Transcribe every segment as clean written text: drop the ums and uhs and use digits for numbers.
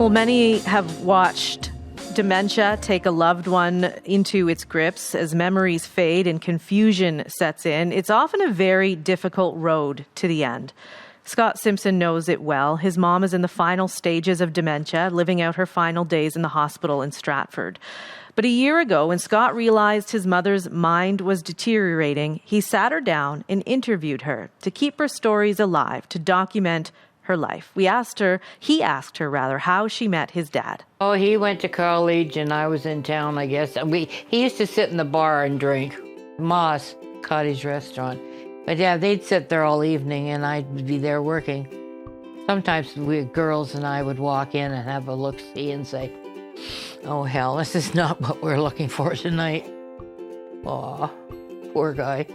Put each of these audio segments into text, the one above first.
Well, many have watched dementia take a loved one into its grips as memories fade and confusion sets in. It's often a very difficult road to the end. Scott Simpson knows it well. His mom is in the final stages of dementia, living out her final days in the hospital in Stratford. But a year ago, when Scott realized his mother's mind was deteriorating, he sat her down and interviewed her to keep her stories alive, to document her life. He asked her how she met his dad. Oh, he went to college and I was in town, I guess. He used to sit in the bar and drink. Moss Cottage Restaurant. But yeah, they'd sit there all evening and I'd be there working. Sometimes we girls and I would walk in and have a look-see and say, oh hell, this is not what we're looking for tonight. Aw, poor guy.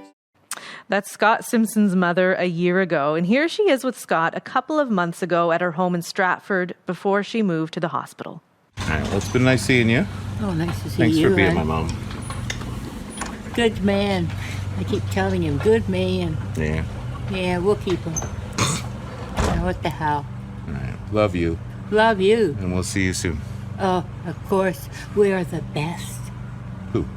That's Scott Simpson's mother a year ago. And here she is with Scott a couple of months ago at her home in Stratford before she moved to the hospital. All right, well, it's been nice seeing you. Oh, nice to see Thanks you. for being my mom. Good man. I keep telling him, good man. Yeah. Yeah, we'll keep him. What the hell? All right, love you. Love you. And we'll see you soon. Oh, of course. We are the best. Who?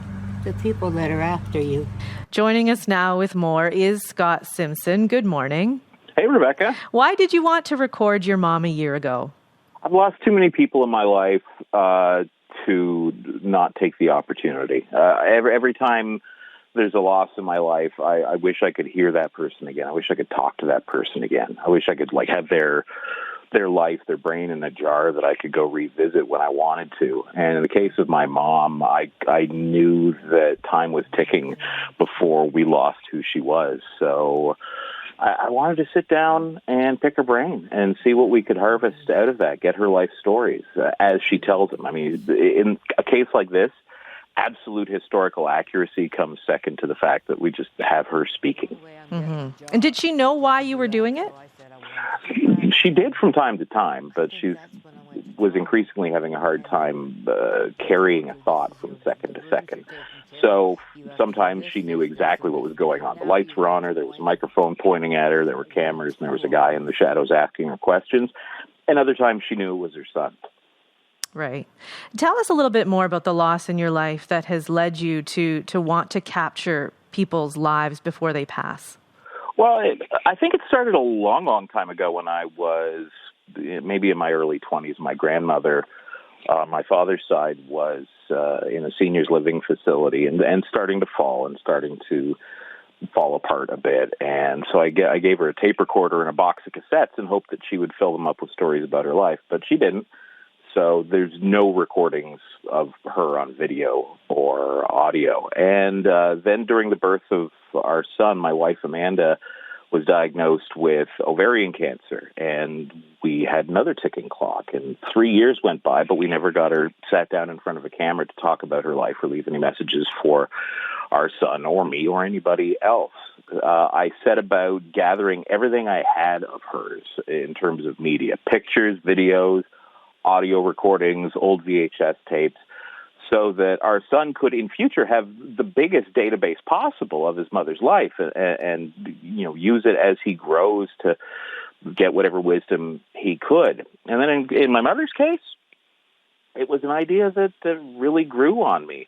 The people that are after you. Joining us now with more is Scott Simpson. Good morning. Hey, Rebecca. Why did you want to record your mom a year ago? I've lost too many people in my life to not take the opportunity. Every time there's a loss in my life, I wish I could hear that person again. I wish I could talk to that person again. I wish I could have their life, their brain in a jar that I could go revisit when I wanted to. And in the case of my mom, I knew that time was ticking before we lost who she was. So I wanted to sit down and pick her brain and see what we could harvest out of that, get her life stories as she tells them. I mean, in a case like this, absolute historical accuracy comes second to the fact that we just have her speaking. Mm-hmm. And did she know why you were doing it? She did from time to time, but she was increasingly having a hard time carrying a thought from second to second. So sometimes she knew exactly what was going on. The lights were on her, there was a microphone pointing at her, there were cameras, and there was a guy in the shadows asking her questions. And other times she knew it was her son. Right. Tell us a little bit more about the loss in your life that has led you to want to capture people's lives before they pass. Well, I think it started a long, long time ago when I was maybe in my early 20s. My grandmother, my father's side, was in a seniors living facility and starting to fall apart a bit. And so I gave her a tape recorder and a box of cassettes and hoped that she would fill them up with stories about her life, but she didn't. So there's no recordings of her on video or audio. And then during the birth of our son, my wife, Amanda, was diagnosed with ovarian cancer. And we had another ticking clock. And 3 years went by, but we never got her sat down in front of a camera to talk about her life or leave any messages for our son or me or anybody else. I set about gathering everything I had of hers in terms of media, pictures, videos, audio recordings, old VHS tapes, so that our son could in future have the biggest database possible of his mother's life and use it as he grows to get whatever wisdom he could. And then in my mother's case, it was an idea that really grew on me.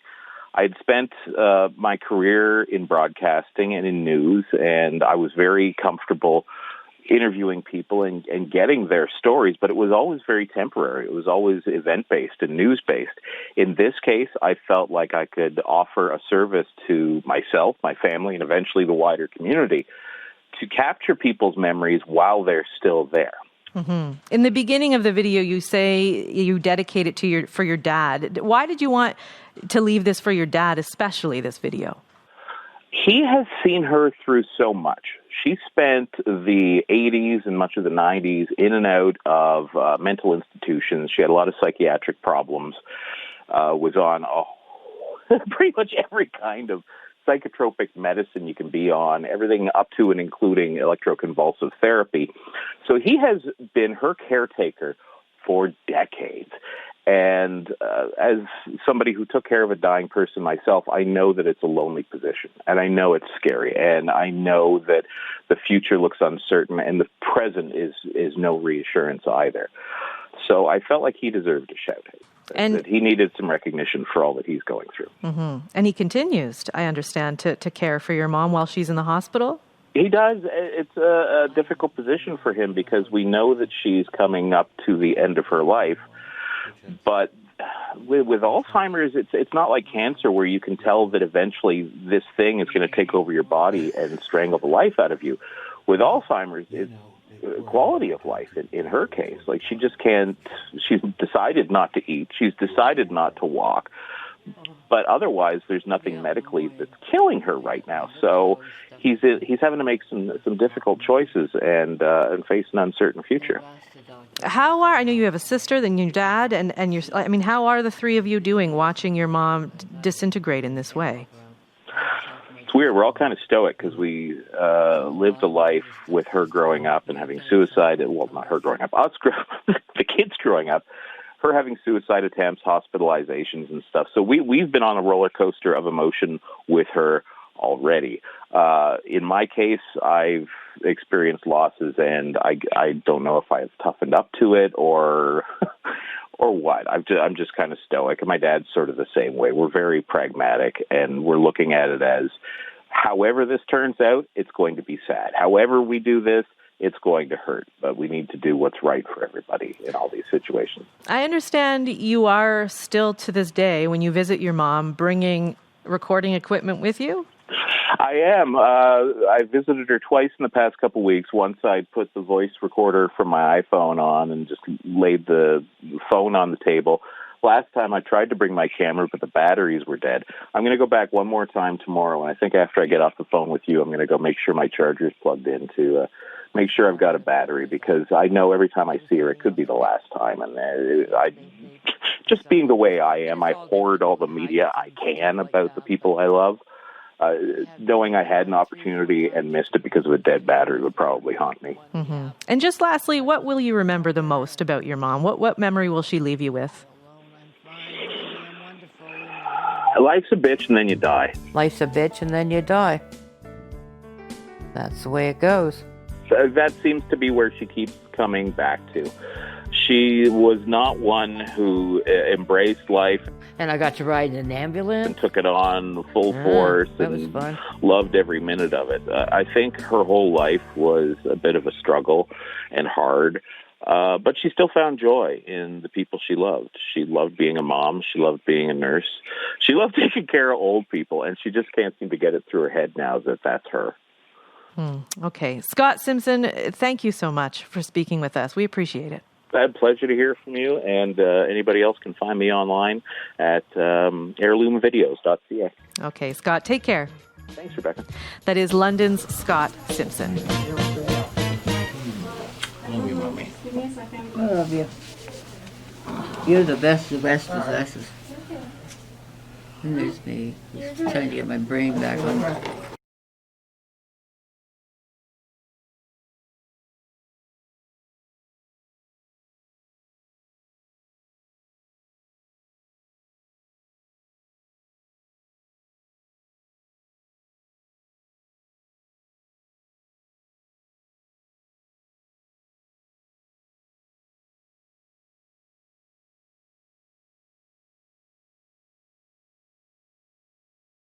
I'd spent my career in broadcasting and in news, and I was very comfortable interviewing people and getting their stories, but it was always very temporary. It was always event-based and news-based. In this case, I felt like I could offer a service to myself, my family, and eventually the wider community to capture people's memories while they're still there. Mm-hmm. In the beginning of the video, you say you dedicate it for your dad. Why did you want to leave this for your dad, especially this video? He has seen her through so much. She spent the 80s and much of the 90s in and out of mental institutions. She had a lot of psychiatric problems, was on pretty much every kind of psychotropic medicine you can be on, everything up to and including electroconvulsive therapy. So he has been her caretaker for decades. And as somebody who took care of a dying person myself, I know that it's a lonely position, and I know it's scary, and I know that the future looks uncertain, and the present is no reassurance either. So I felt like he deserved a shout out. And that he needed some recognition for all that he's going through. And he continues, I understand, to care for your mom while she's in the hospital? He does. It's a difficult position for him because we know that she's coming up to the end of her life. But with Alzheimer's, it's not like cancer where you can tell that eventually this thing is going to take over your body and strangle the life out of you. With Alzheimer's, it's quality of life in her case. Like, she just can't, she's decided not to eat, she's decided not to walk, but otherwise there's nothing medically that's killing her right now. So he's having to make some difficult choices and face an uncertain future. I know you have a sister, then your dad, and how are the three of you doing watching your mom disintegrate in this way? It's weird. We're all kind of stoic because we lived a life with her growing up and having suicide. Well, not her growing up, the kids growing up, her having suicide attempts, hospitalizations and stuff. So we've been on a roller coaster of emotion with her already. In my case, I've experienced losses, and I don't know if I've toughened up to it or what. I'm just kind of stoic, and my dad's sort of the same way. We're very pragmatic, and we're looking at it as, however this turns out, it's going to be sad. However we do this, it's going to hurt, but we need to do what's right for everybody in all these situations. I understand you are still, to this day, when you visit your mom, bringing recording equipment with you? I am. I visited her twice in the past couple weeks. Once I put the voice recorder from my iPhone on and just laid the phone on the table. Last time I tried to bring my camera, but the batteries were dead. I'm going to go back one more time tomorrow, and I think after I get off the phone with you, I'm going to go make sure my charger's plugged in to make sure I've got a battery, because I know every time I see her, it could be the last time. And just being the way I am, I hoard all the media I can about the people I love. Knowing I had an opportunity and missed it because of a dead battery would probably haunt me. Mm-hmm. And just lastly, what will you remember the most about your mom? What memory will she leave you with? Life's a bitch and then you die. Life's a bitch and then you die. That's the way it goes. So that seems to be where she keeps coming back to. She was not one who embraced life. And I got to ride in an ambulance. And took it on full force. That was and fun. Loved every minute of it. I think her whole life was a bit of a struggle and hard. But she still found joy in the people she loved. She loved being a mom. She loved being a nurse. She loved taking care of old people. And she just can't seem to get it through her head now that that's her. Okay. Scott Simpson, thank you so much for speaking with us. We appreciate it. I had a pleasure to hear from you, and anybody else can find me online at heirloomvideos.ca. Okay, Scott, take care. Thanks, Rebecca. That is London's Scott Simpson. Love you, Mommy. Give me a second. I love you. You're the best of bestest. And there's me, just trying to get my brain back on